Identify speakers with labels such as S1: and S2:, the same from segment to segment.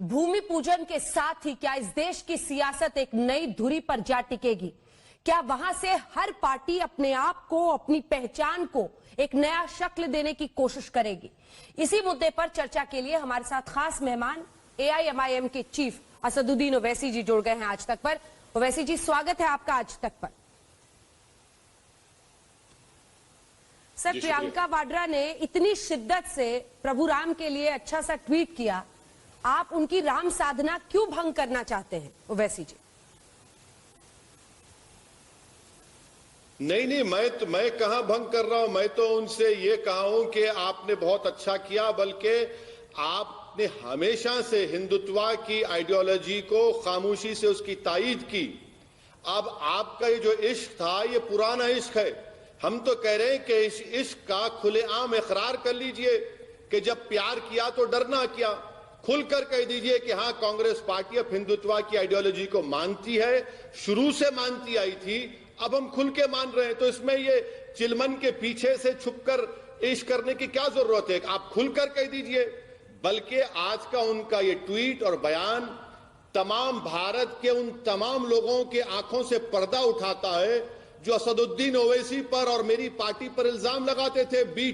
S1: भूमि पूजन के साथ ही क्या इस देश की सियासत एक नई धुरी पर जा टिकेगी? क्या वहां से हर पार्टी अपने आप को, अपनी पहचान को एक नया शक्ल देने की कोशिश करेगी? इसी मुद्दे पर चर्चा के लिए हमारे साथ खास मेहमान AIMIM के चीफ असदुद्दीन ओवैसी जी जुड़ गए हैं आज तक पर। ओवैसी जी, स्वागत है आपका आज तक पर। सर, प्रियंका वाड्रा ने इतनी शिद्दत से प्रभु राम के लिए अच्छा सा ट्वीट किया, आप उनकी राम साधना क्यों भंग करना चाहते हैं ओवैसी जी?
S2: नहीं, मैं कहां भंग कर रहा हूं। मैं तो उनसे ये कहा हूं कि आपने बहुत अच्छा किया, बल्कि आपने हमेशा से हिंदुत्व की आइडियोलॉजी को खामोशी से उसकी तायीद की। अब आपका ये जो इश्क था, ये पुराना इश्क है। हम तो कह रहे हैं कि इस इश्क का खुलेआम इकरार कर लीजिए कि जब प्यार किया तो डरना किया। खुलकर कह दीजिए कि हाँ, कांग्रेस पार्टी अब हिंदुत्व की आइडियोलॉजी को मानती है, शुरू से मानती आई थी, अब हम खुल के मान रहे हैं। तो इसमें ये चिलमन के पीछे से छुपकर इश्क करने की क्या जरूरत है? आप खुलकर कह दीजिए। बल्कि आज का उनका ये ट्वीट और बयान तमाम भारत के उन तमाम लोगों के आंखों से पर्दा उठाता है जो असदुद्दीन ओवैसी पर और मेरी पार्टी पर इल्जाम लगाते थे, बी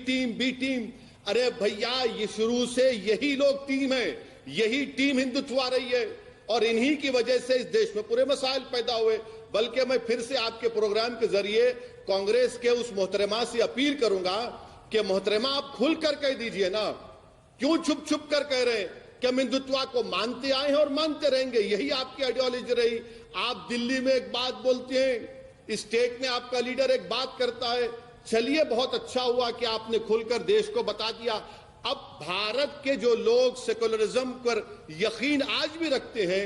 S2: टीम। अरे भैया, ये शुरू से यही लोग टीम है, यही टीम हिंदुत्व आ रही है और इन्हीं की वजह से इस देश में पूरे मसाइल पैदा हुए। बल्कि मैं फिर से आपके प्रोग्राम के जरिए कांग्रेस के उस मोहतरमा से अपील करूंगा कि मोहतरमा, आप खुलकर कह दीजिए ना, क्यों छुप कर कह रहे हैं कि हम हिंदुत्व को मानते आए हैं और मानते रहेंगे, यही आपकी आइडियोलॉजी रही। आप दिल्ली में एक बात बोलते हैं, स्टेट में आपका लीडर एक बात करता है। चलिए, बहुत अच्छा हुआ कि आपने खुलकर देश को बता दिया। अब भारत के जो लोग सेकुलरिज्म पर यकीन आज भी रखते हैं,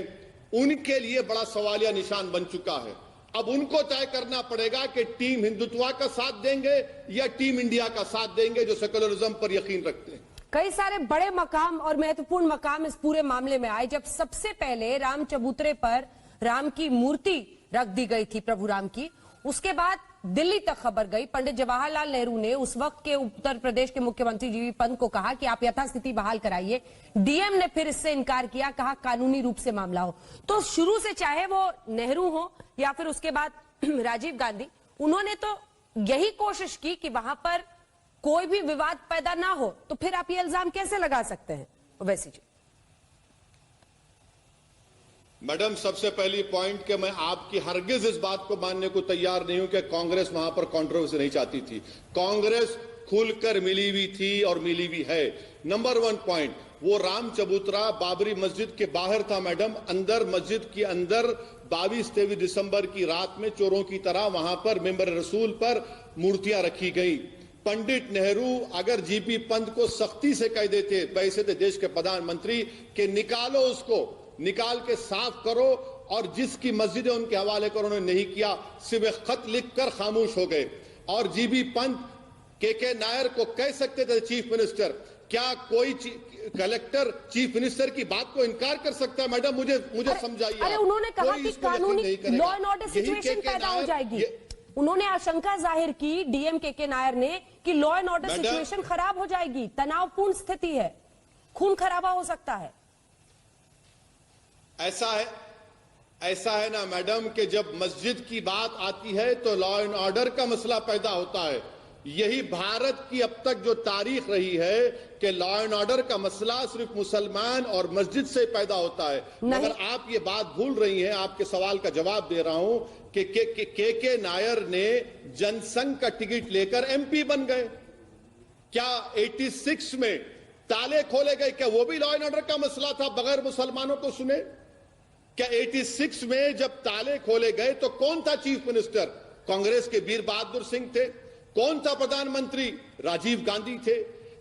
S2: उनके लिए बड़ा सवालिया निशान बन चुका है। अब उनको तय करना पड़ेगा कि टीम हिंदुत्व का साथ देंगे या टीम इंडिया का साथ देंगे जो सेकुलरिज्म पर यकीन रखते हैं।
S1: कई सारे बड़े मकाम और महत्वपूर्ण मकाम इस पूरे मामले में आए। जब सबसे पहले राम चबूतरे पर राम की मूर्ति रख दी गई थी, प्रभु राम की, उसके बाद दिल्ली तक खबर गई। पंडित जवाहरलाल नेहरू ने उस वक्त के उत्तर प्रदेश के मुख्यमंत्री जीवी पंत को कहा कि आप यथास्थिति बहाल कराइए। डीएम ने फिर इससे इनकार किया, कहा कानूनी रूप से मामला हो। तो शुरू से, चाहे वो नेहरू हो या फिर उसके बाद राजीव गांधी, उन्होंने तो यही कोशिश की कि वहां पर कोई भी विवाद पैदा ना हो। तो फिर आप ये इल्जाम कैसे लगा सकते हैं ओवैसी जी?
S2: मैडम, सबसे पहली पॉइंट कि मैं आपकी हरगिज इस बात को मानने को तैयार नहीं हूं कि कांग्रेस वहां पर कंट्रोवर्सी नहीं चाहती थी। कांग्रेस खुलकर मिली हुई थी और मिली हुई है। नंबर 1 पॉइंट, वो राम चबूतरा बाबरी मस्जिद के बाहर था मैडम। अंदर मस्जिद के अंदर 22-23 दिसंबर की रात में चोरों की तरह वहां पर मेंबर रसूल पर मूर्तियां रखी गई। पंडित नेहरू अगर जीपी पंत को सख्ती से कह देते, वैसे थे देश के प्रधानमंत्री, कि निकालो, उसको निकाल के साफ करो, और जिसकी मस्जिद है उनके हवाले करो, उन्होंने नहीं किया, सिर्फ खत लिखकर खामोश हो गए। और जीबी पंत के नायर को कह सकते थे चीफ मिनिस्टर। क्या कोई कलेक्टर चीफ मिनिस्टर की बात को इनकार कर सकता है? मैडम, मुझे समझाइए।
S1: अरे उन्होंने कहा कि कानूनी लॉ एंड ऑर्डर सिचुएशन पैदा हो जाएगी। उन्होंने आशंका जाहिर की, डीएम के नायर ने, कि लॉ एंड ऑर्डर सिचुएशन खराब हो जाएगी, तनावपूर्ण स्थिति है, खून खराबा हो सकता है।
S2: ऐसा है ना मैडम कि जब मस्जिद की बात आती है तो लॉ एंड ऑर्डर का मसला पैदा होता है। यही भारत की अब तक जो तारीख रही है कि लॉ एंड ऑर्डर का मसला सिर्फ मुसलमान और मस्जिद से पैदा होता है। मगर आप ये बात भूल रही हैं। आपके सवाल का जवाब दे रहा हूं कि के नायर ने जनसंघ का टिकट लेकर एमपी बन गए। क्या 86 में ताले खोले गए? क्या वो भी लॉ एंड ऑर्डर का मसला था, बगैर मुसलमानों को सुने? क्या 86 में जब ताले खोले गए तो कौन था चीफ मिनिस्टर? कांग्रेस के वीर बहादुर सिंह थे। कौन था प्रधानमंत्री? राजीव गांधी थे।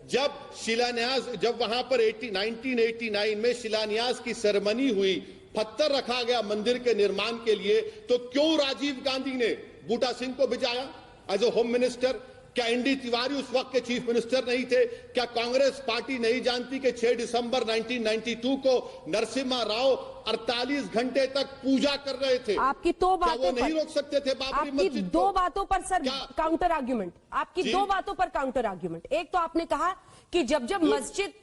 S2: जब वहां पर 1989 में शिलान्यास की सेरेमनी हुई, पत्थर रखा गया मंदिर के निर्माण के लिए, तो क्यों राजीव गांधी ने बूटा सिंह को भिजाया एज ए होम मिनिस्टर? क्या एनडी तिवारी उस वक्त के चीफ मिनिस्टर नहीं थे? क्या कांग्रेस पार्टी नहीं जानती कि 6 दिसंबर 1992 को नरसिम्हा राव 48 घंटे तक पूजा कर रहे थे?
S1: आपकी दो बातों
S2: पर, वो नहीं रोक सकते थे बाबरी मस्जिद को?
S1: दो बातों पर सर काउंटर आर्ग्यूमेंट, आपकी दो बातों पर काउंटर आर्ग्यूमेंट। एक तो आपने कहा कि जब मस्जिद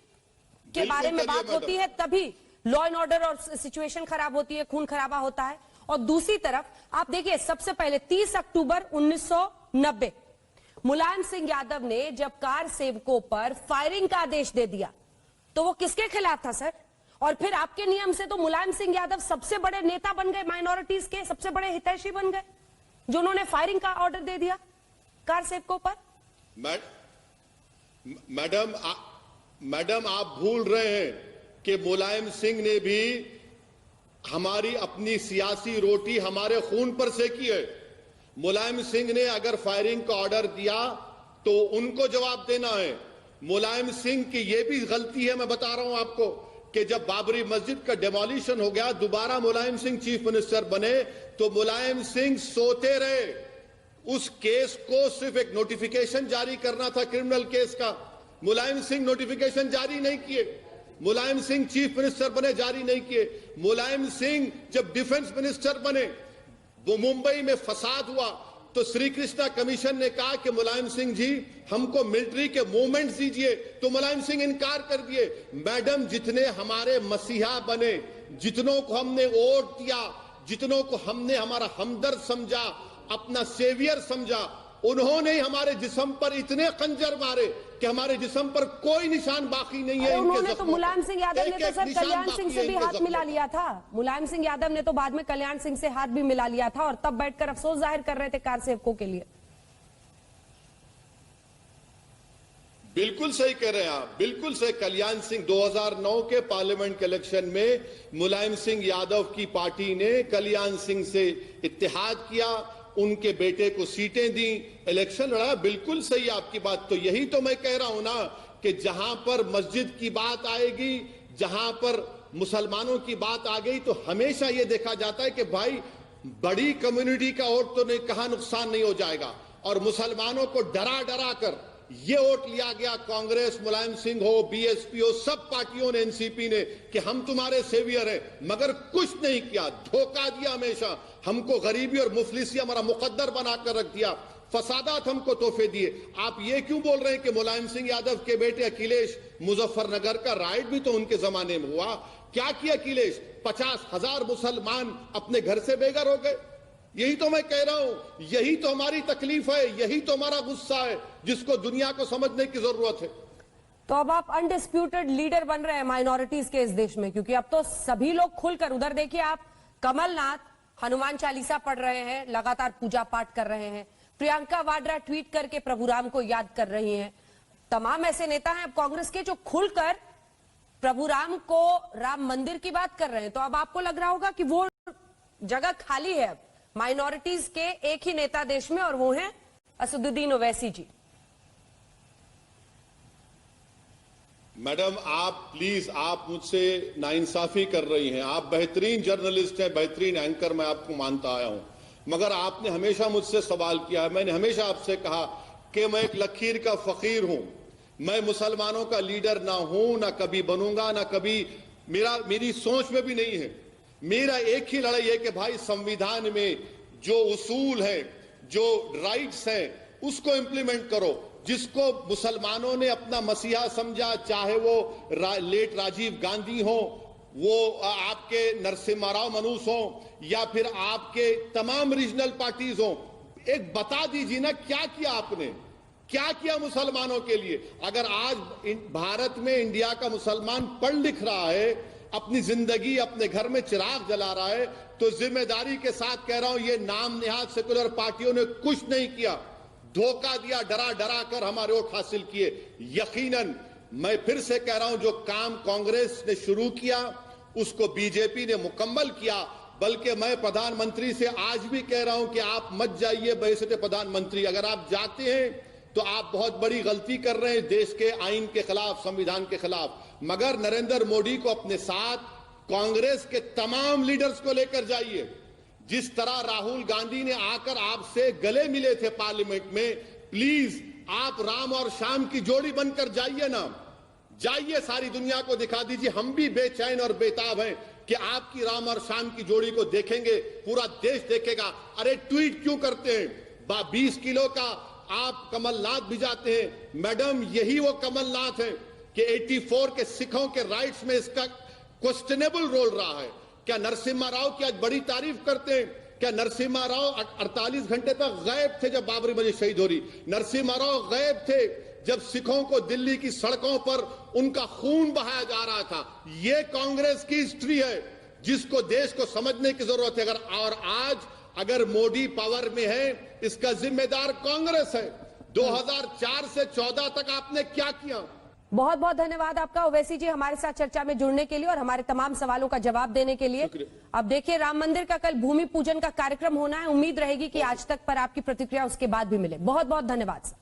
S1: के बारे में बात होती है तभी लॉ एंड ऑर्डर और सिचुएशन खराब होती है, खून खराबा होता है। और दूसरी तरफ आप देखिए, सबसे पहले 30 अक्टूबर 1990 मुलायम सिंह यादव ने जब कार सेवकों पर फायरिंग का आदेश दे दिया तो वो किसके खिलाफ था सर? और फिर आपके नियम से तो मुलायम सिंह यादव सबसे बड़े नेता बन गए, माइनॉरिटीज के सबसे बड़े हितैषी बन गए, जो उन्होंने फायरिंग का ऑर्डर दे दिया कार सेवकों पर।
S2: मैडम आप भूल रहे हैं कि मुलायम सिंह ने भी हमारी अपनी सियासी रोटी हमारे खून पर सेकी है। मुलायम सिंह ने अगर फायरिंग का ऑर्डर दिया तो उनको जवाब देना है। मुलायम सिंह की यह भी गलती है, मैं बता रहा हूं आपको, कि जब बाबरी मस्जिद का डेमोलिशन हो गया, दोबारा मुलायम सिंह चीफ मिनिस्टर बने तो मुलायम सिंह सोते रहे। उस केस को सिर्फ एक नोटिफिकेशन जारी करना था, क्रिमिनल केस का। मुलायम सिंह नोटिफिकेशन जारी नहीं किए। मुलायम सिंह चीफ मिनिस्टर बने, जारी नहीं किए। मुलायम सिंह जब डिफेंस मिनिस्टर बने, वो मुंबई में फसाद हुआ तो श्री कृष्णा कमीशन ने कहा कि मुलायम सिंह जी हमको मिलिट्री के मूवमेंट्स दीजिए, तो मुलायम सिंह इनकार कर दिए। मैडम, जितने हमारे मसीहा बने, जितनों को हमने वोट दिया, जितनों को हमने हमारा हमदर्द समझा, अपना सेवियर समझा, उन्होंने हमारे जिस्म पर इतने खंजर मारे कि हमारे जिस्म पर कोई निशान बाकी नहीं है।
S1: उन्होंने तो मुलायम सिंह यादव ने तो सर कल्याण सिंह से भी हाथ मिला लिया था। मुलायम सिंह यादव ने तो बाद में कल्याण सिंह से हाथ भी मिला लिया था और तब बैठकर अफसोस जाहिर कर रहे थे कार सेवकों के लिए।
S2: बिल्कुल सही कह रहे हैं आप, बिल्कुल सही। कल्याण सिंह 2009 के पार्लियामेंट के इलेक्शन में मुलायम सिंह यादव की पार्टी ने कल्याण सिंह से इत्तेहाद किया, उनके बेटे को सीटें दी, इलेक्शन लड़ा। बिल्कुल सही आपकी बात। तो यही तो मैं कह रहा हूं ना कि जहां पर मस्जिद की बात आएगी, जहां पर मुसलमानों की बात आ गई, तो हमेशा यह देखा जाता है कि भाई बड़ी कम्युनिटी का वोट तो नहीं, कहां नुकसान नहीं हो जाएगा। और मुसलमानों को डरा डरा कर ये वोट लिया गया, कांग्रेस, मुलायम सिंह हो, बीएसपी हो, सब पार्टियों ने, एनसीपी ने, कि हम तुम्हारे सेवियर हैं, मगर कुछ नहीं किया, धोखा दिया। हमेशा हमको गरीबी और मुफलिसी हमारा मुकद्दर बनाकर रख दिया, फसादात हमको तोहफे दिए। आप ये क्यों बोल रहे हैं कि मुलायम सिंह यादव के बेटे अखिलेश, मुजफ्फरनगर का राइड भी तो उनके जमाने में हुआ। क्या किया अखिलेश? 50,000 मुसलमान अपने घर से बेघर हो गए। यही तो मैं कह रहा हूं, यही तो हमारी तकलीफ है, यही तो हमारा गुस्सा है, जिसको दुनिया को समझने की जरूरत है।
S1: तो अब आप अनडिस्प्यूटेड लीडर बन रहे हैं माइनॉरिटीज के इस देश में, क्योंकि अब तो सभी लोग खुलकर, उधर देखिए आप कमलनाथ हनुमान चालीसा पढ़ रहे हैं, लगातार पूजा पाठ कर रहे हैं, प्रियंका वाड्रा ट्वीट करके प्रभु राम को याद कर रही हैं। तमाम ऐसे नेता हैं अब कांग्रेस के जो खुलकर प्रभु राम को, राम मंदिर की बात कर रहे हैं। तो अब आपको लग रहा होगा कि वो जगह खाली है अब माइनॉरिटीज के एक ही नेता देश में, और वो हैं असदुद्दीन ओवैसी जी।
S2: मैडम आप प्लीज, आप मुझसे नाइंसाफी कर रही हैं। आप बेहतरीन जर्नलिस्ट हैं, बेहतरीन एंकर, मैं आपको मानता आया हूं, मगर आपने हमेशा मुझसे सवाल किया है। मैंने हमेशा आपसे कहा कि मैं एक लकीर का फकीर हूं, मैं मुसलमानों का लीडर ना हूं, ना कभी बनूंगा, ना कभी, मेरी सोच में भी नहीं है। मेरा एक ही लड़ाई है कि भाई संविधान में जो उसूल है, जो राइट्स हैं, उसको इंप्लीमेंट करो। जिसको मुसलमानों ने अपना मसीहा समझा, चाहे वो लेट राजीव गांधी हो, वो आपके नरसिम्हा राव मनूस हो, या फिर आपके तमाम रीजनल पार्टीज हो, एक बता दीजिए ना क्या किया आपने, क्या किया मुसलमानों के लिए। अगर आज भारत में इंडिया का मुसलमान पढ़ लिख रहा है, अपनी जिंदगी अपने घर में चिराग जला रहा है, तो जिम्मेदारी के साथ कह रहा हूं, ये नाम निहाद सेकुलर पार्टियों ने कुछ नहीं किया, धोखा दिया, डरा डरा कर हमारे वोट हासिल किए। यकीनन मैं फिर से कह रहा हूं, जो काम कांग्रेस ने शुरू किया उसको बीजेपी ने मुकम्मल किया। बल्कि मैं प्रधानमंत्री से आज भी कह रहा हूं कि आप मत जाइए बहसते प्रधानमंत्री। अगर आप जाते हैं तो आप बहुत बड़ी गलती कर रहे हैं, देश के आईन के खिलाफ, संविधान के खिलाफ। मगर नरेंद्र मोदी को अपने साथ कांग्रेस के तमाम लीडर्स को लेकर जाइए। जिस तरह राहुल गांधी ने आकर आपसे गले मिले थे पार्लियामेंट में, प्लीज आप राम और श्याम की जोड़ी बनकर जाइए ना, जाइए, सारी दुनिया को दिखा दीजिए। हम भी बेचैन और बेताब हैं कि आपकी राम और श्याम की जोड़ी को देखेंगे, पूरा देश देखेगा। अरे ट्वीट क्यों करते हैं? 20 किलो का आप कमलनाथ भिजाते हैं। मैडम, यही वो कमलनाथ हैं कि 84 के सिखों के राइट्स में इसका क्वेश्चनेबल रोल रहा है। क्या नरसिम्हा राव की आज बड़ी तारीफ करते हैं? क्या नरसिम्हा राव 48 घंटे तक गायब थे जब बाबरी मस्जिद शहीद हो रही? नरसिम्हा राव गायब थे जब सिखों को दिल्ली की सड़कों पर उनका खून बहाया जा रहा था। ये कांग्रेस की हिस्ट्री है जिसको देश को समझने की जरूरत है। और आज अगर मोदी पावर में है, इसका जिम्मेदार कांग्रेस है। 2004 से 14 तक आपने क्या किया?
S1: बहुत बहुत धन्यवाद आपका ओवैसी जी, हमारे साथ चर्चा में जुड़ने के लिए और हमारे तमाम सवालों का जवाब देने के लिए। अब देखिए, राम मंदिर का कल भूमि पूजन का कार्यक्रम होना है। उम्मीद रहेगी कि आज तक पर आपकी प्रतिक्रिया उसके बाद भी मिले। बहुत बहुत धन्यवाद सर।